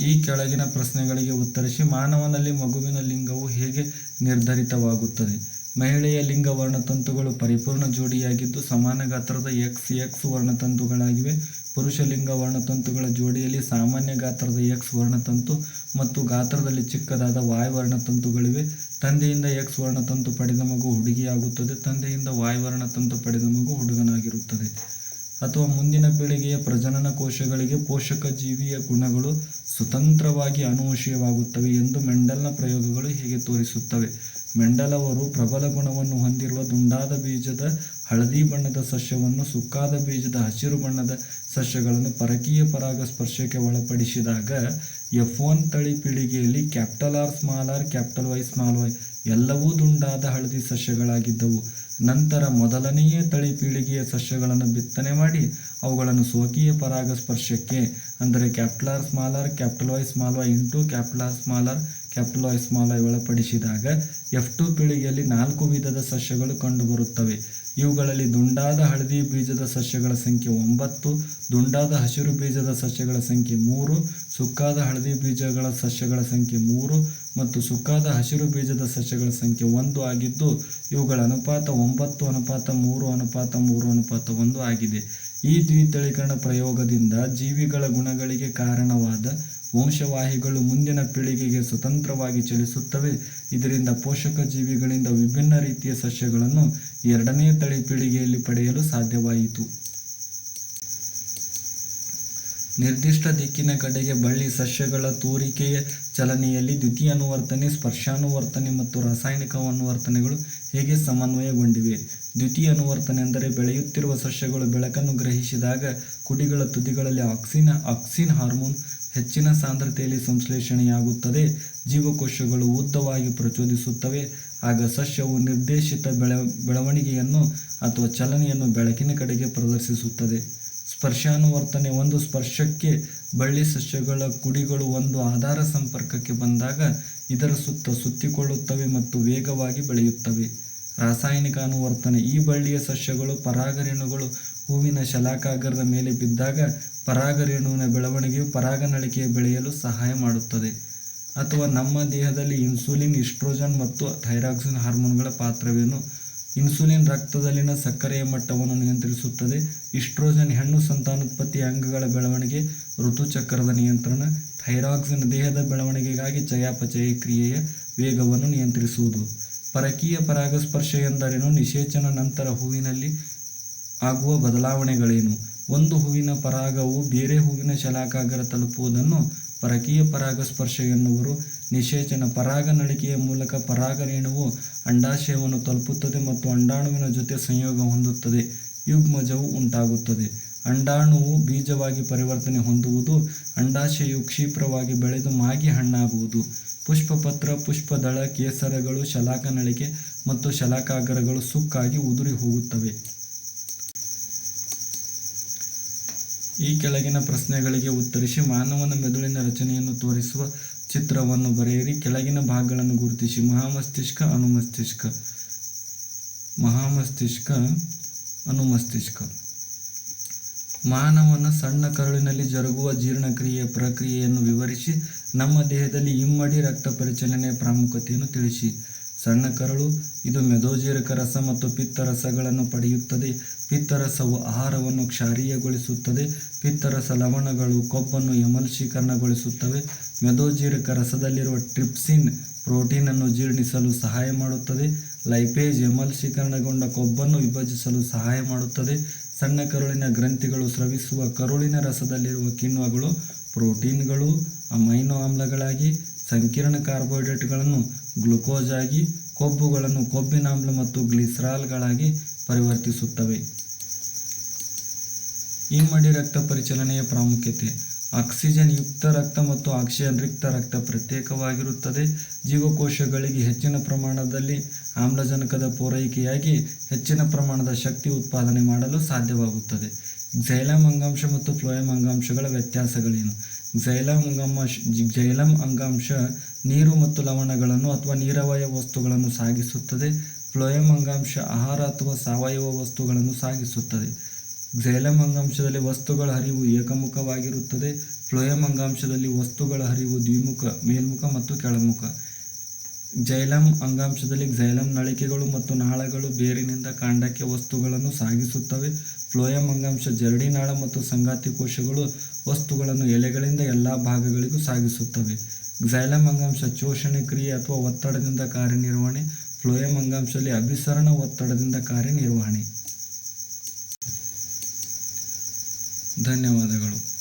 ಈ ಕೆಳಗಿನ ಪ್ರಶ್ನೆಗಳಿಗೆ ಉತ್ತರಿಸಿ. ಮಾನವನಲ್ಲಿ ಮಗುವಿನ ಲಿಂಗವು ಹೇಗೆ ನಿರ್ಧರಿತವಾಗುತ್ತದೆ? ಮಹಿಳೆಯ ಲಿಂಗ ವರ್ಣತಂತುಗಳು ಪರಿಪೂರ್ಣ ಜೋಡಿಯಾಗಿದ್ದು ಸಮಾನ ಗಾತ್ರದ XX ವರ್ಣತಂತುಗಳಾಗಿವೆ. ಪುರುಷ ಲಿಂಗ ವರ್ಣತಂತುಗಳ ಜೋಡಿಯಲ್ಲಿ ಸಾಮಾನ್ಯ ಗಾತ್ರದ X ವರ್ಣತಂತು ಮತ್ತು ಗಾತ್ರದಲ್ಲಿ ಚಿಕ್ಕದಾದ Y ವರ್ಣತಂತುಗಳಿವೆ. ತಂದೆಯಿಂದ X ವರ್ಣತಂತು ಪಡೆದ ಮಗು ಹುಡುಗಿಯಾಗುತ್ತದೆ, ತಂದೆಯಿಂದ Y ವರ್ಣತಂತು ಪಡೆದ ಮಗು ಹುಡುಗನಾಗಿರುತ್ತದೆ. ಅಥವಾ ಮುಂದಿನ ಪೀಳಿಗೆಯ ಪ್ರಜನನ ಕೋಶಗಳಿಗೆ ಪೋಷಕ ಜೀವಿಯ ಗುಣಗಳು ಸ್ವತಂತ್ರವಾಗಿ ಅನುವಂಶೀಯವಾಗುತ್ತವೆ ಎಂದು ಮೆಂಡೆಲ್ನ ಪ್ರಯೋಗಗಳು ಹೇಗೆ ತೋರಿಸುತ್ತವೆ? ಮೆಂಡೆಲ್ ಅವರು ಪ್ರಬಲ ಗುಣವನ್ನು ಹೊಂದಿರುವ ದುಂಡಾದ ಬೀಜದ ಹಳದಿ ಬಣ್ಣದ ಸಸ್ಯವನ್ನು ಸುಕ್ಕಾದ ಬೀಜದ ಹಸಿರು ಬಣ್ಣದ ಸಸ್ಯಗಳನ್ನು ಪರಕೀಯ ಪರಾಗಸ್ಪರ್ಶಕ್ಕೆ ಒಳಪಡಿಸಿದಾಗ F1 ತಳಿ ಪೀಳಿಗೆಯಲ್ಲಿ ಕ್ಯಾಪಿಟಲ್ Y ಎಲ್ಲವೂ ದುಂಡಾದ ಹಳದಿ ಸಸ್ಯಗಳಾಗಿದ್ದವು. ನಂತರ ಮೊದಲನೆಯ ತಳಿ ಪೀಳಿಗೆಯ ಸಸ್ಯಗಳನ್ನು ಬಿತ್ತನೆ ಮಾಡಿ ಅವುಗಳನ್ನು ಸ್ವಕೀಯ ಪರಾಗಸ್ಪರ್ಶಕ್ಕೆ ಅಂದರೆ ಕ್ಯಾಪಿಟಲ್ Y ಒಳಪಡಿಸಿದಾಗ F2 ಪೀಳಿಗೆಯಲ್ಲಿ 4 ವಿಧದ ಸಸ್ಯಗಳು ಕಂಡುಬರುತ್ತವೆ. ಇವುಗಳಲ್ಲಿ ದುಂಡಾದ ಹಳದಿ ಬೀಜದ ಸಸ್ಯಗಳ ಸಂಖ್ಯೆ 9, ದುಂಡಾದ ಹಸಿರು ಬೀಜದ ಸಸ್ಯಗಳ ಸಂಖ್ಯೆ 3, ಸುಕ್ಕಾದ ಹಳದಿ ಬೀಜಗಳ ಸಸ್ಯಗಳ ಸಂಖ್ಯೆ 3 ಮತ್ತು ಸುಕ್ಕಾದ ಹಸಿರು ಬೀಜದ ಸಸ್ಯಗಳ ಸಂಖ್ಯೆ 1 ಆಗಿದ್ದು ಇವುಗಳ ಅನುಪಾತ 9:3:3:1 ಆಗಿದೆ. ಈ ದ್ವಿತಳೀಕರಣ ಪ್ರಯೋಗದಿಂದ ಜೀವಿಗಳ ಗುಣಗಳಿಗೆ ಕಾರಣವಾದ ವಂಶವಾಹಿಗಳು ಮುಂದಿನ ಪೀಳಿಗೆಗೆ ಸ್ವತಂತ್ರವಾಗಿ ಚಲಿಸುತ್ತವೆ. ಇದರಿಂದ ಪೋಷಕ ಜೀವಿಗಳಿಂದ ವಿಭಿನ್ನ ರೀತಿಯ ಸಸ್ಯಗಳನ್ನು ಎರಡನೇ ತಳಿ ಪೀಳಿಗೆಯಲ್ಲಿ ಪಡೆಯಲು ಸಾಧ್ಯವಾಯಿತು. ನಿರ್ದಿಷ್ಟ ದಿಕ್ಕಿನ ಕಡೆಗೆ ಬಳ್ಳಿ ಸಸ್ಯಗಳ ತೂರಿಕೆಯ ಚಲನೆಯಲ್ಲಿ ದ್ವಿತೀಯ ಅನುವರ್ತನೆ, ಸ್ಪರ್ಶಾನುವರ್ತನೆ ಮತ್ತು ರಾಸಾಯನಿಕ ಅನುವರ್ತನೆಗಳು ಹೇಗೆ ಸಮನ್ವಯಗೊಂಡಿವೆ? ದ್ವಿತೀಯ ಅನುವರ್ತನೆ ಎಂದರೆ ಬೆಳೆಯುತ್ತಿರುವ ಸಸ್ಯಗಳು ಬೆಳಕನ್ನು ಗ್ರಹಿಸಿದಾಗ ಕುಡಿಗಳ ತುದಿಗಳಲ್ಲಿ ಆಕ್ಸಿನ್ ಹಾರ್ಮೋನ್ ಹೆಚ್ಚಿನ ಸಾಂದ್ರತೆಯಲ್ಲಿ ಸಂಶ್ಲೇಷಣೆಯಾಗುತ್ತದೆ. ಜೀವಕೋಶಗಳು ಉದ್ದವಾಗಿ ಪ್ರಚೋದಿಸುತ್ತವೆ. ಆಗ ಸಸ್ಯವು ನಿರ್ದೇಶಿತ ಬೆಳವಣಿಗೆಯನ್ನು ಅಥವಾ ಚಲನೆಯನ್ನು ಬೆಳಕಿನ ಕಡೆಗೆ ಪ್ರದರ್ಶಿಸುತ್ತದೆ. ಸ್ಪರ್ಶಾನುವರ್ತನೆ ಒಂದು ಸ್ಪರ್ಶಕ್ಕೆ ಬಳ್ಳಿ ಸಸ್ಯಗಳ ಕುಡಿಗಳು ಒಂದು ಆಧಾರ ಸಂಪರ್ಕಕ್ಕೆ ಬಂದಾಗ ಇದರ ಸುತ್ತ ಸುತ್ತಿಕೊಳ್ಳುತ್ತವೆ ಮತ್ತು ವೇಗವಾಗಿ ಬೆಳೆಯುತ್ತವೆ. ರಾಸಾಯನಿಕ ಅನುವರ್ತನೆ ಈ ಬಳ್ಳಿಯ ಸಸ್ಯಗಳು ಪರಾಗರೇಣುಗಳು ಹೂವಿನ ಶಲಾಕಾಗ್ರದ ಮೇಲೆ ಬಿದ್ದಾಗ ಪರಾಗರೇಣುವಿನ ಬೆಳವಣಿಗೆಯು ಪರಾಗನಳಿಕೆಯ ಬೆಳೆಯಲು ಸಹಾಯ ಮಾಡುತ್ತದೆ. ಅಥವಾ ನಮ್ಮ ದೇಹದಲ್ಲಿ ಇನ್ಸುಲಿನ್, ಈಸ್ಟ್ರೋಜನ್ ಮತ್ತು ಥೈರಾಕ್ಸಿನ್ ಹಾರ್ಮೋನ್ಗಳ ಪಾತ್ರವೇನು? ಇನ್ಸುಲಿನ್ ರಕ್ತದಲ್ಲಿನ ಸಕ್ಕರೆಯ ಮಟ್ಟವನ್ನು ನಿಯಂತ್ರಿಸುತ್ತದೆ. ಈಸ್ಟ್ರೋಜನ್ ಹೆಣ್ಣು ಸಂತಾನೋತ್ಪತ್ತಿಯ ಅಂಗಗಳ ಬೆಳವಣಿಗೆ, ಋತುಚಕ್ರದ ನಿಯಂತ್ರಣ. ಥೈರಾಕ್ಸಿನ್ ದೇಹದ ಬೆಳವಣಿಗೆಗಾಗಿ ಚಯಾಪಚಯ ಕ್ರಿಯೆಯ ವೇಗವನ್ನು ನಿಯಂತ್ರಿಸುವುದು. ಪರಕೀಯ ಪರಾಗಸ್ಪರ್ಶ ಎಂದರೇನು? ನಿಷೇಚನ ನಂತರ ಹೂವಿನಲ್ಲಿ ಆಗುವ ಬದಲಾವಣೆಗಳೇನು? ಒಂದು ಹೂವಿನ ಪರಾಗವು ಬೇರೆ ಹೂವಿನ ಶಲಾಕಾಗ್ರ ತಲುಪುವುದನ್ನು ಪರಕೀಯ ಪರಾಗಸ್ಪರ್ಶ ಎನ್ನುವರು. ನಿಷೇಚನ ಪರಾಗನಳಿಕೆಯ ಮೂಲಕ ಪರಾಗರೇಣುವು ಅಂಡಾಶಯವನ್ನು ತಲುಪುತ್ತದೆ ಮತ್ತು ಅಂಡಾಣುವಿನ ಜೊತೆ ಸಂಯೋಗ ಹೊಂದುತ್ತದೆ. ಯುಗ್ಮಜವು ಉಂಟಾಗುತ್ತದೆ. ಅಂಡಾಣುವು ಬೀಜವಾಗಿ ಪರಿವರ್ತನೆ ಹೊಂದುವುದು. ಅಂಡಾಶಯವು ಕ್ಷಿಪ್ರವಾಗಿ ಬೆಳೆದು ಮಾಗಿ ಹಣ್ಣಾಗುವುದು. ಪುಷ್ಪಪತ್ರ, ಪುಷ್ಪದಳ, ಕೇಸರಗಳು, ಶಲಾಕನಳಿಕೆ ಮತ್ತು ಶಲಾಕಾಗ್ರಗಳು ಸುಕ್ಕಾಗಿ ಉದುರಿ ಹೋಗುತ್ತವೆ. ಈ ಕೆಳಗಿನ ಪ್ರಶ್ನೆಗಳಿಗೆ ಉತ್ತರಿಸಿ. ಮಾನವನ ಮೆದುಳಿನ ರಚನೆಯನ್ನು ತೋರಿಸುವ ಚಿತ್ರವನ್ನು ಬರೆಯಿರಿ. ಕೆಳಗಿನ ಭಾಗಗಳನ್ನು ಗುರುತಿಸಿ. ಮಹಾಮಸ್ತಿಷ್ಕ, ಅನುಮಸ್ತಿಷ್ಕ. ಮಾನವನ ಸಣ್ಣ ಕರುಳಿನಲ್ಲಿ ಜರುಗುವ ಜೀರ್ಣಕ್ರಿಯೆಯ ಪ್ರಕ್ರಿಯೆಯನ್ನು ವಿವರಿಸಿ. ನಮ್ಮ ದೇಹದಲ್ಲಿ ಇಮ್ಮಡಿ ರಕ್ತ ಪರಿಚಲನೆಯ ಪ್ರಾಮುಖ್ಯತೆಯನ್ನು ತಿಳಿಸಿ. ಸಣ್ಣ ಕರಳು ಇದು ಮೆದೋಜೀರಕ ರಸ ಮತ್ತು ಪಿತ್ತರಸಗಳನ್ನು ಪಡೆಯುತ್ತದೆ. ಪಿತ್ತರಸವು ಆಹಾರವನ್ನು ಕ್ಷಾರೀಯಗೊಳಿಸುತ್ತದೆ. ಪಿತ್ತರಸ ಲವಣಗಳು ಕೊಬ್ಬನ್ನು ಎಮಲ್ಶೀಕರಣಗೊಳಿಸುತ್ತವೆ. ಮೆದೋಜೀರಕ ರಸದಲ್ಲಿರುವ ಟ್ರಿಪ್ಸಿನ್ ಪ್ರೋಟೀನನ್ನು ಜೀರ್ಣಿಸಲು ಸಹಾಯ ಮಾಡುತ್ತದೆ. ಲೈಪೇಜ್ ಎಮಲ್ಶೀಕರಣಗೊಂಡ ಕೊಬ್ಬನ್ನು ವಿಭಜಿಸಲು ಸಹಾಯ ಮಾಡುತ್ತದೆ. ಸಣ್ಣ ಕರುಳಿನ ಗ್ರಂಥಿಗಳು ಸ್ರವಿಸುವ ಕರುಳಿನ ರಸದಲ್ಲಿರುವ ಕಿಣ್ವಗಳು ಪ್ರೋಟೀನ್ಗಳು ಅಮೈನೋ ಆಮ್ಲಗಳಾಗಿ, ಸಂಕೀರ್ಣ ಕಾರ್ಬೋಹೈಡ್ರೇಟ್ಗಳನ್ನು ಗ್ಲುಕೋಸ್ ಆಗಿ, ಕೊಬ್ಬುಗಳನ್ನು ಕೊಬ್ಬಿನಾಮ್ಲ ಮತ್ತು ಗ್ಲಿಸರಾಲ್ಗಳಾಗಿ ಪರಿವರ್ತಿಸುತ್ತವೆ. ಇಮ್ಮಡಿ ರಕ್ತ ಪರಿಚಲನೆಯ ಪ್ರಾಮುಖ್ಯತೆ. ಆಕ್ಸಿಜನ್ ಯುಕ್ತ ರಕ್ತ ಮತ್ತು ಆಕ್ಸಿಜನ್ ರಿಕ್ತ ರಕ್ತ ಪ್ರತ್ಯೇಕವಾಗಿರುತ್ತದೆ. ಜೀವಕೋಶಗಳಿಗೆ ಹೆಚ್ಚಿನ ಪ್ರಮಾಣದಲ್ಲಿ ಆಮ್ಲಜನಕದ ಪೂರೈಕೆಯಾಗಿ ಹೆಚ್ಚಿನ ಪ್ರಮಾಣದ ಶಕ್ತಿ ಉತ್ಪಾದನೆ ಮಾಡಲು ಸಾಧ್ಯವಾಗುತ್ತದೆ. ಕ್ಸೈಲಮ್ ಅಂಗಾಂಶ ಮತ್ತು ಫ್ಲೋಯಮ್ ಅಂಗಾಂಶಗಳ ವ್ಯತ್ಯಾಸಗಳೇನು? ಕ್ಸೈಲಮ್ ಅಂಗಾಂಶ ನೀರು ಮತ್ತು ಲವಣಗಳನ್ನು ಅಥವಾ ನೀರವಯ ವಸ್ತುಗಳನ್ನು ಸಾಗಿಸುತ್ತದೆ. ಫ್ಲೋಯಮ್ ಅಂಗಾಂಶ ಆಹಾರ ಅಥವಾ ಸಾವಯವ ವಸ್ತುಗಳನ್ನು ಸಾಗಿಸುತ್ತದೆ. ಕ್ಸೈಲಮ್ ಅಂಗಾಂಶದಲ್ಲಿ ವಸ್ತುಗಳ ಹರಿವು ಏಕಮುಖವಾಗಿರುತ್ತದೆ. ಫ್ಲೋಯಮ್ ಅಂಗಾಂಶದಲ್ಲಿ ವಸ್ತುಗಳ ಹರಿವು ದ್ವಿಮುಖ, ಮೇಲ್ಮುಖ ಮತ್ತು ಕೆಳಮುಖ. ಕ್ಸೈಲಮ್ ಅಂಗಾಂಶದಲ್ಲಿ ಕ್ಸೈಲಮ್ ನಳಿಕೆಗಳು ಮತ್ತು ನಾಳಗಳು ಬೇರಿನಿಂದ ಕಾಂಡಕ್ಕೆ ವಸ್ತುಗಳನ್ನು ಸಾಗಿಸುತ್ತವೆ. ಫ್ಲೋಯಮ್ ಅಂಗಾಂಶ ಜರಡಿನಾಳ ಮತ್ತು ಸಂಗಾತಿ ಕೋಶಗಳು ವಸ್ತುಗಳನ್ನು ಎಲೆಗಳಿಂದ ಎಲ್ಲ ಭಾಗಗಳಿಗೂ ಸಾಗಿಸುತ್ತವೆ. ಕ್ಸೈಲಮ್ ಅಂಗಾಂಶ ಶೋಷಣೆ ಕ್ರಿಯೆ ಅಥವಾ ಒತ್ತಡದಿಂದ ಕಾರ್ಯನಿರ್ವಹಣೆ. ಫ್ಲೋಯಮ್ ಅಂಗಾಂಶದಲ್ಲಿ ಅಭಿಸರಣ ಒತ್ತಡದಿಂದ ಕಾರ್ಯನಿರ್ವಹಣೆ. ಧನ್ಯವಾದಗಳು.